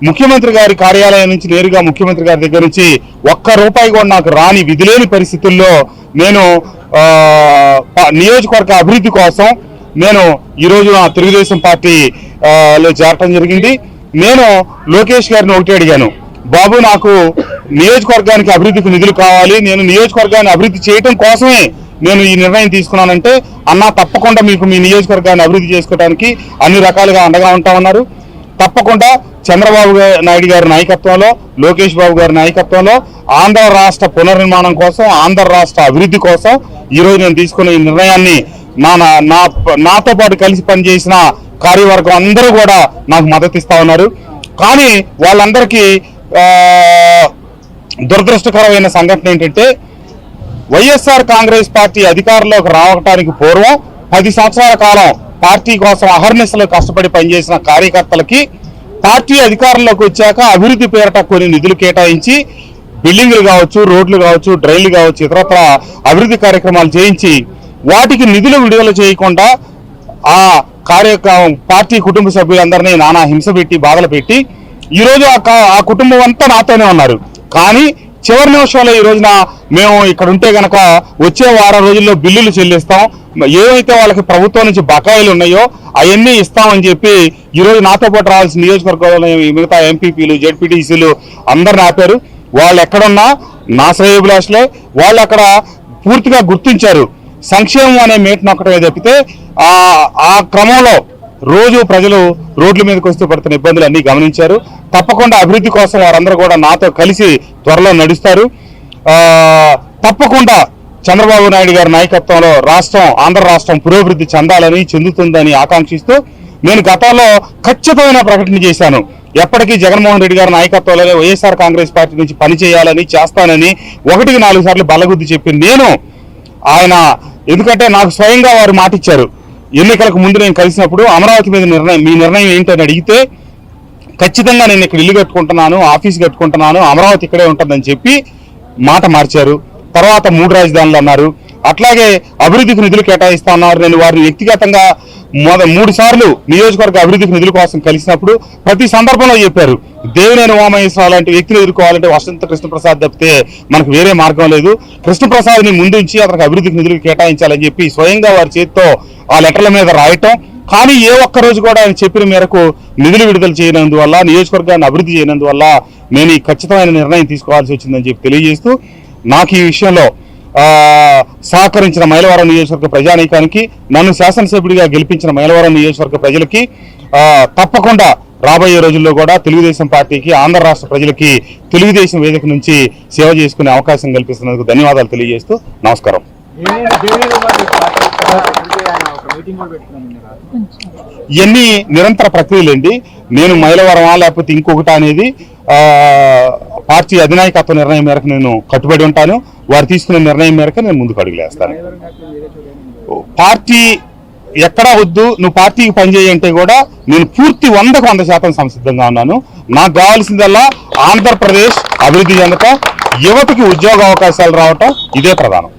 ముఖ్యమంత్రి గారి కార్యాలయం నుంచి నేరుగా ముఖ్యమంత్రి గారి దగ్గర నుంచి ఒక్క రూపాయి కూడా నాకు రాని విధిలేని పరిస్థితుల్లో నేను నియోజకవర్గ అభివృద్ధి కోసం నేను ఈ రోజు నా తెలుగుదేశం పార్టీలో చేరటం జరిగింది. నేను లోకేష్ గారిని ఒకటి అడిగాను, బాబు నాకు నియోజకవర్గానికి అభివృద్ధికి నిధులు కావాలి, నేను నియోజకవర్గాన్ని అభివృద్ధి చేయడం కోసమే నేను ఈ నిర్ణయం తీసుకున్నానంటే, అన్నా తప్పకుండా మీకు మీ నియోజకవర్గాన్ని అభివృద్ధి చేసుకోవడానికి అన్ని రకాలుగా అండగా ఉంటామన్నారు. తప్పకుండా చంద్రబాబు నాయుడు గారి నాయకత్వంలో, లోకేష్ బాబు గారి నాయకత్వంలో ఆంధ్ర రాష్ట్ర పునర్నిర్మాణం కోసం, ఆంధ్ర రాష్ట్ర అభివృద్ధి కోసం ఈరోజు నేను తీసుకున్న ఈ నిర్ణయాన్ని నాతో పాటు కలిసి పనిచేసిన కార్యవర్గం అందరూ కూడా నాకు మద్దతు ఇస్తా ఉన్నారు. కానీ వాళ్ళందరికీ దురదృష్టకరమైన సంఘటన ఏంటంటే, వైఎస్ఆర్ కాంగ్రెస్ పార్టీ అధికారంలోకి రావడానికి పూర్వం 10 సంవత్సరాల కాలం పార్టీ కోసం అహర్నిశలు కష్టపడి పనిచేసిన కార్యకర్తలకి పార్టీ అధికారంలోకి వచ్చాక అభివృద్ధి పేరట కొన్ని నిధులు కేటాయించి బిల్డింగ్లు కావచ్చు, రోడ్లు కావచ్చు, డ్రైన్లు కావచ్చు, ఇతరత్ర అభివృద్ధి కార్యక్రమాలు చేయించి వాటికి నిధులు విడుదల చేయకుండా ఆ పార్టీ కుటుంబ సభ్యులందరినీ నానా హింస పెట్టి బాధలు పెట్టి ఈరోజు ఆ కుటుంబం అంతా నాతోనే ఉన్నారు. కానీ చివరి నిమిషంలో ఈ రోజున మేము ఇక్కడ ఉంటే గనక వచ్చే వారం రోజుల్లో బిల్లులు చెల్లిస్తాం, ఏవైతే వాళ్ళకి ప్రభుత్వం నుంచి బకాయిలు ఉన్నాయో అవన్నీ ఇస్తామని చెప్పి ఈరోజు నాతో పాటు రావాల్సిన నియోజకవర్గంలో మిగతా ఎంపీపీలు, జెడ్పీటీసీలు అందరిని ఆపారు. వాళ్ళు ఎక్కడున్నా నా శ్రేయోభిలాషులే. వాళ్ళు అక్కడ పూర్తిగా గుర్తించారు సంక్షేమం అనే మేటను ఒక్కటే తప్పితే ఆ క్రమంలో రోజు ప్రజలు రోడ్ల మీదకి వస్తూ పడుతున్న ఇబ్బందులు అన్ని గమనించారు. తప్పకుండా అభివృద్ధి కోసం వారందరూ కూడా నాతో కలిసి త్వరలో నడుస్తారు. తప్పకుండా చంద్రబాబు నాయుడు గారి నాయకత్వంలో ఆంధ్ర రాష్ట్రం పురోభివృద్ధి చెందుతుందని ఆకాంక్షిస్తూ నేను గతంలో ఖచ్చితమైన ప్రకటన చేశాను. ఎప్పటికీ జగన్మోహన్ రెడ్డి గారి నాయకత్వంలో వైఎస్ఆర్ కాంగ్రెస్ పార్టీ నుంచి పనిచేయాలని, చేస్తానని 1-4 సార్లు బల్లగుద్ది చెప్పింది నేను. ఎందుకంటే నాకు స్వయంగా వారు మాటిచ్చారు. ఎన్నికలకు ముందు నేను కలిసినప్పుడు అమరావతి మీద మీ నిర్ణయం ఏంటని అడిగితే, ఖచ్చితంగా నేను ఇక్కడ ఇల్లు కట్టుకుంటున్నాను, ఆఫీస్ కట్టుకుంటున్నాను, అమరావతి ఇక్కడే ఉంటుందని చెప్పి మాట మార్చారు. తర్వాత 3 రాజధానులు అన్నారు. అట్లాగే అభివృద్ధికి నిధులు కేటాయిస్తా ఉన్నారు. నేను వారిని వ్యక్తిగతంగా 3 సార్లు నియోజకవర్గ అభివృద్ధికి నిధుల కోసం కలిసినప్పుడు ప్రతి సందర్భంలో చెప్పారు, దేవినేని ఉమామహేశ్వరరావు లాంటి వ్యక్తిని ఎదుర్కోవాలంటే వసంత కృష్ణప్రసాద్ తప్పితే మనకు వేరే మార్గం లేదు. కృష్ణప్రసాద్ని ముందుంచి అతనికి అభివృద్ధికి నిధులు కేటాయించాలని చెప్పి స్వయంగా వారి చేతితో ఆ లెటర్ల మీద రాయటం. కానీ ఏ ఒక్క రోజు కూడా ఆయన చెప్పిన మేరకు నిధులు విడుదల చేయనందువల్ల, నియోజకవర్గాన్ని అభివృద్ధి చేయనందువల్ల నేను ఈ ఖచ్చితమైన నిర్ణయం తీసుకోవాల్సి వచ్చిందని చెప్పి తెలియజేస్తూ, నాకు ఈ విషయంలో సహకరించిన మైలవరం నియోజకవర్గ ప్రజానీకానికి, నన్ను శాసనసభ్యుడిగా గెలిపించిన మైలవరం నియోజకవర్గ ప్రజలకి, తప్పకుండా రాబోయే రోజుల్లో కూడా తెలుగుదేశం పార్టీకి, ఆంధ్ర రాష్ట్ర ప్రజలకి తెలుగుదేశం వేదిక నుంచి సేవ చేసుకునే అవకాశం కల్పిస్తున్నందుకు ధన్యవాదాలు తెలియజేస్తూ నమస్కారం. ఇవన్నీ నిరంతర ప్రక్రియలండి. నేను మైలవరమా లేకపోతే ఇంకొకటి అనేది పార్టీ అధినాయకత్వ నిర్ణయం మేరకు నేను కట్టుబడి ఉంటాను. వారు తీసుకునే నిర్ణయం మేరకు నేను ముందుకు అడుగులేస్తాను. పార్టీ ఎక్కడా వద్దు, నువ్వు పార్టీకి పనిచేయంటే కూడా నేను పూర్తి 100% సంసిద్ధంగా ఉన్నాను. నాకు కావాల్సిందల్లా ఆంధ్రప్రదేశ్ అభివృద్ధి చెందటం, యువతకి ఉద్యోగ అవకాశాలు రావటం, ఇదే ప్రధానం.